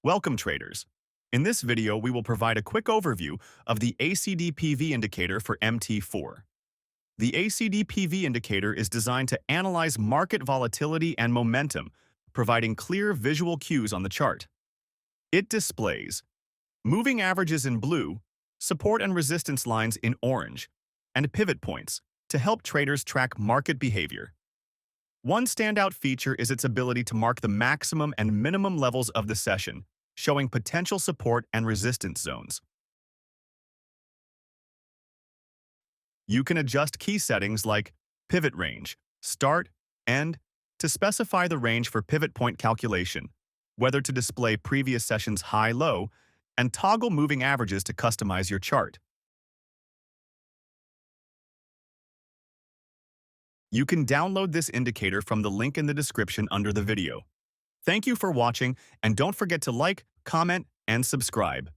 Welcome, traders. In this video, we will provide a quick overview of the ACD PV indicator for MT4. The ACD PV indicator is designed to analyze market volatility and momentum, providing clear visual cues on the chart. It displays moving averages in blue, support and resistance lines in orange, and pivot points to help traders track market behavior. One standout feature is its ability to mark the maximum and minimum levels of the session, showing potential support and resistance zones. You can adjust key settings like pivot range, start, end to specify the range for pivot point calculation, whether to display previous session's high-low, and toggle moving averages to customize your chart. You can download this indicator from the link in the description under the video. Thank you for watching, and don't forget to like, comment, and subscribe.